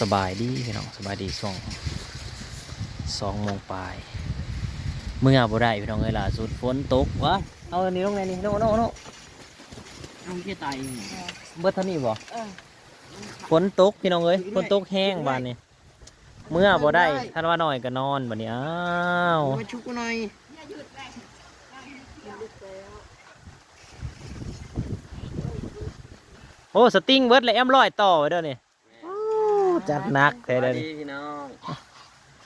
สบายดีพี่น้องสบายดีช่วง2 โมงปลายเมื่อบ่ได้พี่น้องเอ้ยล่ะสุดฝนตกวะเอาอันนี้ลงในนี่โน่เอาแค่ตายเอง เบิดเท่านี้บ่ เออ ฝนตกพี่น้องเอ้ยฝนตกแห้งบานนี้เมื่อบ่ได้ท่านว่าน้อยก็นอนบัดนี้อ้าว มาชุกหน่อย โอ้สติงเบิดเลยแอมร้อยต่อไว้เด้อนี่โอ้จัดหนักแท้เด้อนี่ พี่น้อง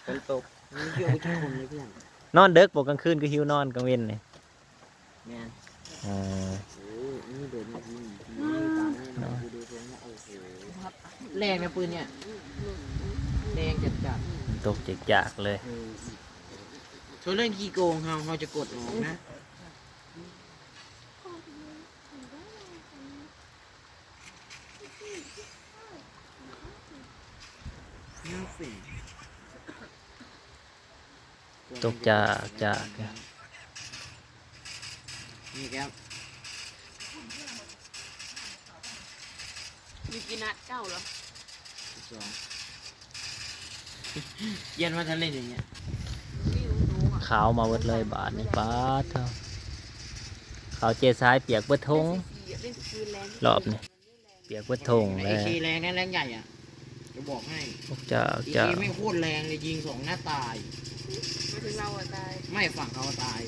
ฝนตกมีเกี่ยวกับทุกคนเลยเพื่อน นอนดึกบ่กลางคืนก็หิวนอนกลางเว้นนี่ แมน อ่า โอ้นี่เดินมาที่นี่ตามนี่มาดูตรงนี้โอ้โหแรงนะปืนเนี่ยแรงจัด ตกจิกจากเลย ส่วนเรื่องขี้โกงเราจะกดออกนะน่าสิตกจาก นี่ครับ มีกี่นัดเก้าเหรอ เย็นมาทะเลอย่างเงี้ย วิวดูอ่ะ ขาวมาเบิดเลยบาทนี่ปาดเท่าขาวเจซ้ายเปียกเบิดทง เล่นคืนแรง รอบนี่เปียกเบิดทง ไอ้ แล้ว ชีแรงนั่นแรงใหญ่อ่ะจะบอกให้ ตกจาก อี จาก ชีไม่โคตรแรงเลยยิง2 หน้าตาย มาถึงเราอ่ะตาย ไม่ฝั่งเขาตาย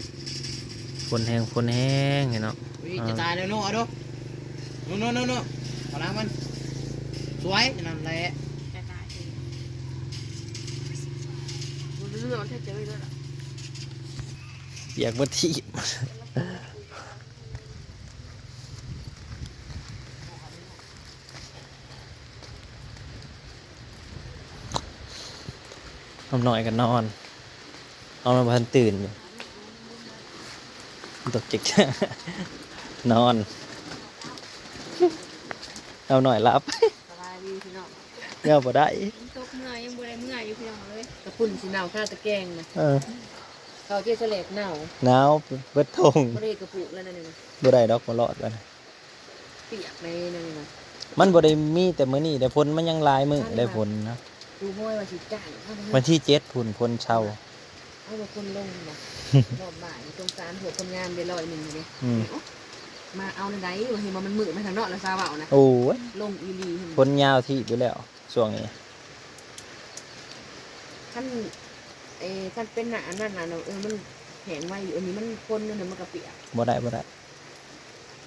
ฝนแห้งเห็นเนาะ วิจะตายแล้วโน่เอาดูโน่พลังมันสวยนั่นแหละ แต่ตายเองมันเรื่องมันแค่เจอเลยล่ะ เปียกเบิดที่นอนหน่อยกันนอนเอามาพันตื่นอยู่ตกจิก นอนเอาหน่อยรับ สบายดีพี่น้อง เงาบ่ได้ ตกเมื่อยยังบ่ได้เมื่อยอยู่พี่น้องเลย กระปุ่นสีหนาวข้าตะแกงนะ เออ เขาเจ๊เสลกหนาว หนาวเบิดทง ไม่ได้กระปุกแล้วนั่นเอง บ่ได้ดอกบ่รอดกัน เปียกเลยนั่นเอง มันบ่ได้มีแต่มื้อนี้แต่ฝนมันยังหลายมื้อได้ฝนนะ ดูห้วยว่าสิจ่ายเขา วันที่7พุ่นฝนเช้า เอามาคนลงนะรอบบ่ายตรงการหัวคนงานไป101เลย อืม มาเอาในใดเห็นว่ามันมืดมาทางนอกแล้วซาเบานะ โอ้ย ลงอีลีเห็น ฝนยาวที่อยู่แล้วช่วงนี้ ขั้นขั้นเป็นหนานั่นน่ะมันแข็งไว้อยู่อันนี้มันคนนั่นมันกระเปียก บ่ได้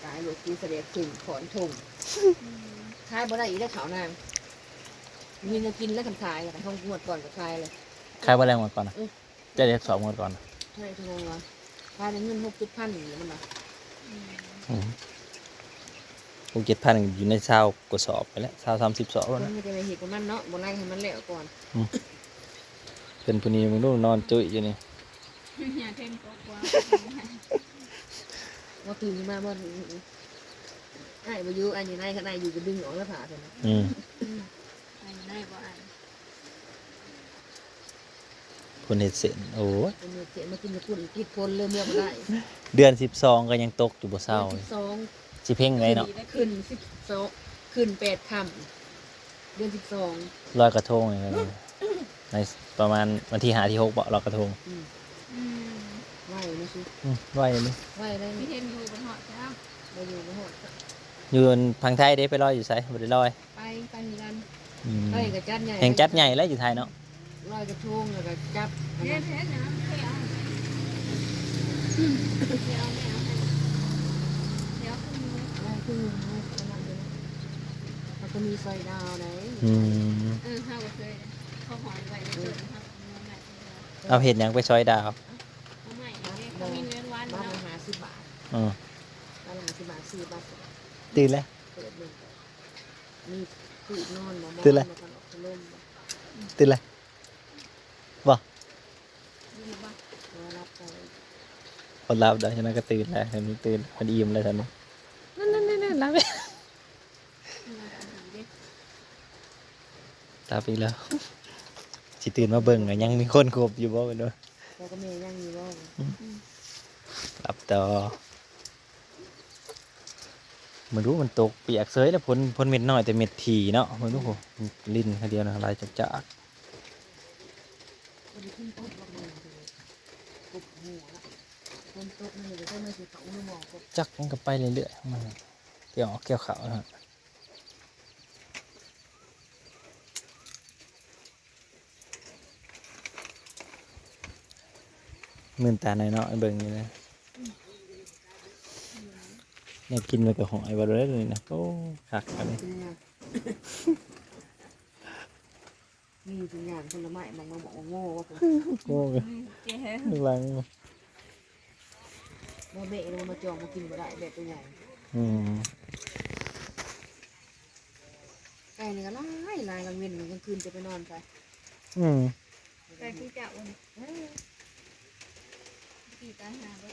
กายหลวงจีเสด็จถึงขอนทงคายบ่ได้อีกได้ขาวนางมีเงินกินแล้วกันคายแต่ห้องงวดก่อนกับคายเลย ใครบ่แรงหมดก่อนนะจะได้สอบหมดก่อนนะ ใช่ทงงอนคายในเงิน60,000อย่างนี้มันนะ 6-7,000อยู่ใน20กว่าสอบไปแล้ว20-30สอบ ค แล้ว น นะ ไม่ได้ไปเหตุกับมันเนาะบ่ไล่ให้มันแล้วก่อน เป็นผู้นี้มึงดูนอนจุ้ยอยู่นี่ อย่าเทมกว่า ว่าตื่นมาบ่ไอ้บ่อยู่อันนี้นายข้างในอยู่ก็ดึงออกแล้วผ่าเถอะนะ อืม ไอ้ได้บ่ไอ้ คนเฮ็ดเสร็จโอ้ย เป็นเจ็บมากินกับคุณกินคนเริ่มเมื่อบ่ได้ เดือน12ก็ยังตกอยู่บ่เศร้าเลย 12 สิเพ่งไงเนาะ ขึ้น12ขึ้น8 ค่ำเดือน12ลอยกระทงอย่างเงี้ยในประมาณวันที่5ที่6บ่ลอยกระทง ไหวนี่สิ ไหวนี่ ไหวได้ พี่เทมอยู่บนหอดแล้ว มาอยู่มาหอด อยู่พังไทยเด้ไปลอยอยู่ไสบ่ได้ลอย ไปเหมือนกัน อืม ไปกับจัดใหญ่ แห่งจัดใหญ่แล้วอยู่ไทยเนาะ ลอยกระทงแล้วก็จับ เทมนะไม่เอาเดี๋ยวไม่เอาเดี๋ยวขึ้นเลย ลอยขึ้นประมาณนี้มันก็มีไฟดาวไหน อืม ห้าก็เคยเขาหอยไว้ในจุดครับ เอาเห็ดหยังไปซอยดาว เขาใหม่เขามีเงินวัน บ้าน เนาะ ละ50 บาท อืม บ้านละ50 บาท4 บาท ตื่นแล้ว เปิดเลยมีตื่นนอนมา ตื่นแล้ว ลม ตื่นแล้วบ่ มารับไป คนรับได้ฉะนั้นก็ตื่นแล้วเห็นตื่นพอดีอิ่มเลยท่านนี้นั่นรับตาปีแล้วสิตื่นมาเบิ่งอะยังมีคนครบอยู่บ่เป็นว่า แล้วก็เมย์ยังอยู่ว่า รับต่อ มาดูมันตกเปียกเสยแล้วพ้นเม็ดน้อยแต่เม็ดถี่เนาะมาดูโหลิ้นเขาเดียวนะลายจัก มันขึ้นต้นลงเลยกบหัวละต้นโต๊ะนี่เลยได้มาสิเขาไม่มองกบ จักมันก็ไปเรื่อยๆมันเกี่ยวออกเกี่ยวเขานะฮะมื่นตาหน่อยเนาะไอ้เบิ่งนี่นะเนี่ยกินมันก็หอยบาเลยเลยนะโอ้คักอันนี้ มีสัญญาณผลไม้บางมาบอกว่าโง่ว่าผม โอ้ย เจ๊ หลัง ว่าเบะเรามาจองมากินมาได้แบบตัวใหญ่ อืม ไก่นี่ก็ลายกลางเว้นกลางคืนจะไปนอนไป อืม ไปที่เจ้าวันตีตาหาว่า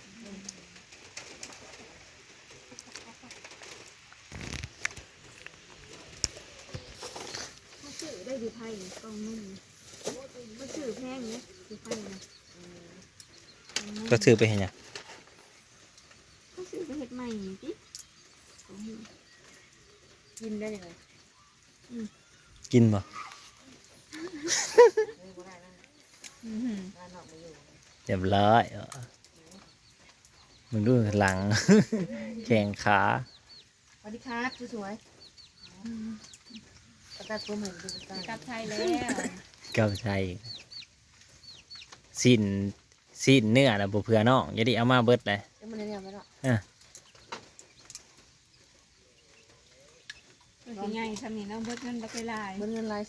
มาซื้อได้ดูไพ่กล่องนุ่มมาซื้อแพงเนี่ยดูไพ่นะ ก็ซื้อไปเห็นยัง ก็ซื้อไปเฮ็ดใหม่นี่ติ กินได้ยังไง กินบ่ ไม่ได้นะ อือหือ ร้านนอกไม่อยู่ เรียบร้อยมึงดูหลัง แข่งขา สวัสดีครับสวยๆประกาศตัวใหม่ดูประกาศ กลับไทยแล้ว กับใจสิ้นเนื้อนะบ่เผื่อน้องอย่าดิเอามาเบิดเลย เดี๋ยวมันเนี่ยไม่หรอก เป็นไงทำนี่เนาะเบิดเงินบ่เคยหลาย มันเงินลาย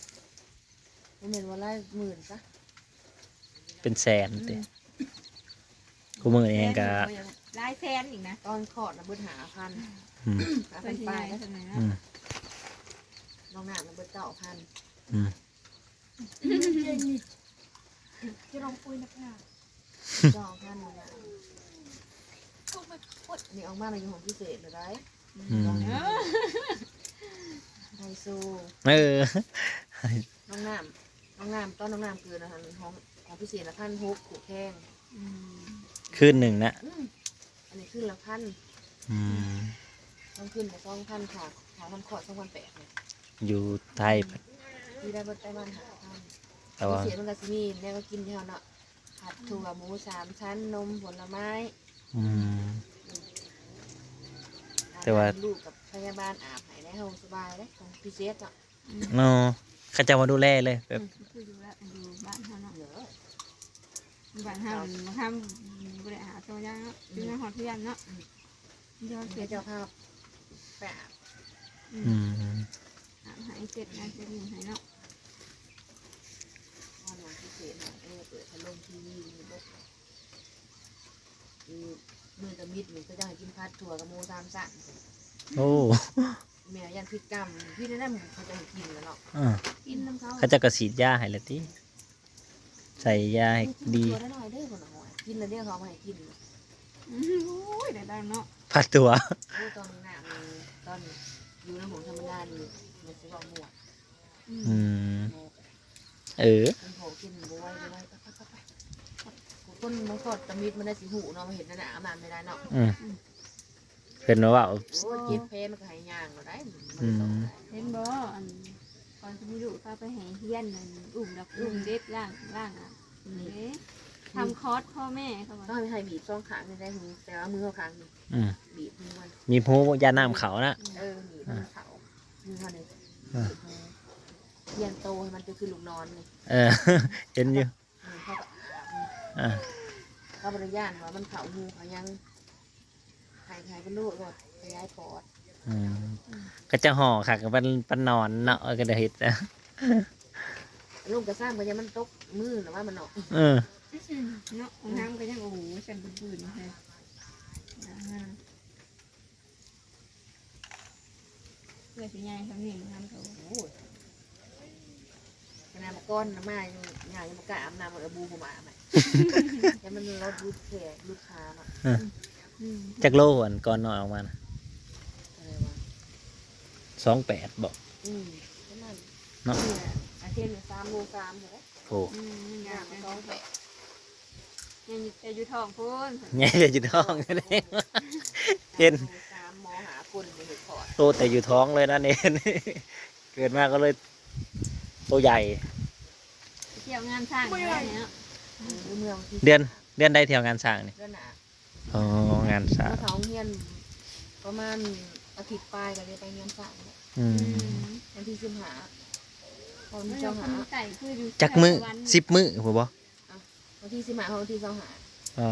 มันเห็นว่าลายหมื่นซะ เป็นแสนเด้กูมือเองก็ หลายแสนอีกนะ ตอนขอดนะเบิดหา อืม หา ไป พัน ที่ ป ไหน ลาย แล้วทำไม อื เนาะ ม น้องหน้านะเบิด9,000 อืม จะลองคุยนักหนา 9,000น้องหน้านี่ออกมาในอยู่ของพิเศษเลยได้ อืม ไฮโซ เออ น้องน้ำตอนน้องน้ำเกินนะคะของพิเศษละ1,600ขู่แข้ง คืนหนึ่งนะ อันนี้ขึ้นละ1,000 อืม ต้องขึ้นไป2,000ค่ะมันขอด2,800เนี่ย อยู่ไทย ที่ได้เบิดได้บ้าน5,000 แต่ว่า พิเศษมันก็สิมีแม่ก็กินเท่าเนาะผัดถั่วหมู3 ชั้นนมผลไม้ อืม แต่ว่า ลูกกับพยาบาลอาบให้ได้ห้องสบายได้ของพิเศษเนาะ เนาะเขาจะมาดูแลเลยแบบ คือดูแลดูบ้านเฮาเนาะ เหลือ บ้านเฮาบ่ทำบ่ได้หาตัวยากเนาะอยู่ในหอเทือนเนาะยอด เสี เสี ย ย เจ้าภาพไปอาบ อืม หายเสร็จงานเสร็จนี่ให้เนาะ นอนหลังพิเศษเนาะเปิดพัดลมทีวีมีเบิดมือกับมิดหนูก็จะให้กินผัดถั่วกับหมู3 ชั้น โอ้ แม่ยันพริกกรรมพี่นั่นเขาจะให้กินแล้วเนาะ อ่า กินน้ำเขา เขาจะกระสีดยาให้ละติใส่ยาให้ดี ตัวน้อยๆเด้อคนละหอยกินแล้วเดี๋ยวเขามาให้กิน โอ้ยได้ดังเนาะ ผัดตัว พูดตอนหน้ามันตอนอยู่ในหงธรรมดาดีมันจะบอกหมวด อืม โมก เออ มันโผล่กินบวยไปคนมันกดตะมิดมันได้สีหูเนาะมาเห็นนั่นน่ะอาบน้ำไม่ได้เนาะ อืมเพิ่นว่า โอ้ยเจ็บเพมันก็หายยางเราได้ เห็นบ่อันก่อนจะมีลูกพาไปให้เฮียนนั่นอุ้มดอกอุ้มเด็กล่างอ่ะนี่ทำคอร์สพ่อแม่เขาบอก ต้องให้บีบ2 ขางนี่ได้หูแต่ว่ามือเขาขางนี่ อืม บีบมือมัน มีผู้ยาน้ำเขานะ บีบมือเขามือเขาเนี่ยเยียนโตให้มันจะคือลูกนอนเลย เออ เห็นอยู่ เขาก็ อ่า เขาบริยานว่ามันเขาหูเขายังหายเป็นลูกก็ขยายปอด อืมก็จะห่อค่ะกับปันนอนเนาะก็เดเฮ็ดนะ ลูกกระซ้ำก็ยังมันตกมือหรือว่ามันเนาะ เออ เนาะน้ำก็ยังโอ้โหฉันบื่นๆเลยเพื่อสิยายทำนี่น้ำเขา โอ้ยขนาดมาก้อนน้ำมาอยู่งานยังมากล้าอาบน้ำมันเอาบูมาอาบไหมยังมันรถรูดแขกลูกค้าเนาะ จักโลก่อนก่อนนอนออกมานะ อะไรวะ 28บอก นั่น เนาะ เนี่ยอาเทียนเนี่ย3 โล 3เลย โอ้ งานมัน2 แปด ยังจะอยู่ท้องพูน แง่จะจุดห้องเลยเห็น 3 หมอหา คนบ่เห็ดถอด โตแต่อยู่ท้องเลยนะเนน เกิดมาก็เลยตัวใหญ่ เที่ยวงานสร้างอะไรเนาะ เมืองที่ เดือนใดเที่ยวงานสร้างนี่ เดือนหน้า อ๋องานสร้าง มาเขาเฮียนประมาณอาทิตย์ปลายก็เลยไปเฮียนสร้างแล้ว อืม วันที่15พอ ไม่ ที่ ยอม 25 ไก่คืออยู่ จักมื้อ10 มื้อผมบอก วันที่15พอวันที่25 อ๋อ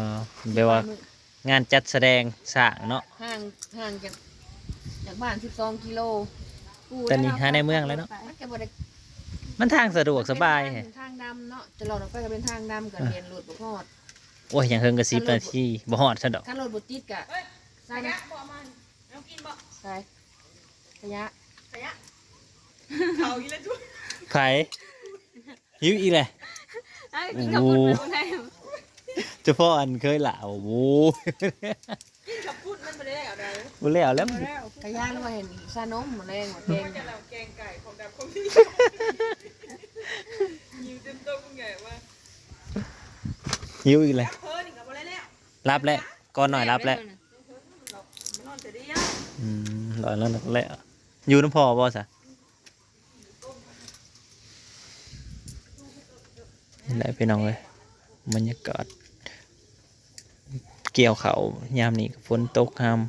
แปลว่างานจัดแสดงสร้างเนาะ ห่างจากบ้าน12กิโล แต่นี่หาในเมืองแล้วเนาะ มันก็บ่ได้ มันทางสะดวกสบาย เป็นทางดำเนาะจะรอดออกไปก็เป็นทางดำกับเรียนรถบ่ฮอด โอ้ยยังเฮิงกระ10 นาทีบ่ฮอดซะดอก ถ้ารถบ่ติดก็ใส่นะใส่ขยะ ไผหิวอีกเลย ไอ้กินกับคนไปคนไทย เฉพาะอันเคยหลาวโอ้โหบ่แล้วแล้ว ขยะแล้วมาเห็นชานมมาแรงหมดแกง แกงไก่ของดำของพี่ยิวเต็มตัวมึงไงวะ หิวอีกเลย เพิ่นอีกกับอะไรแล้ว รับแล้วก่อนหน่อยรับแล้ว มันนอนเสียดีอ่ะ รอแล้วนักแล้วอยู่น้ำพอบ่ซะนี่แหละพี่น้องเลยบรรยากาศเกี่ยวเขาวยามนี้ก็ฝนตกห้าม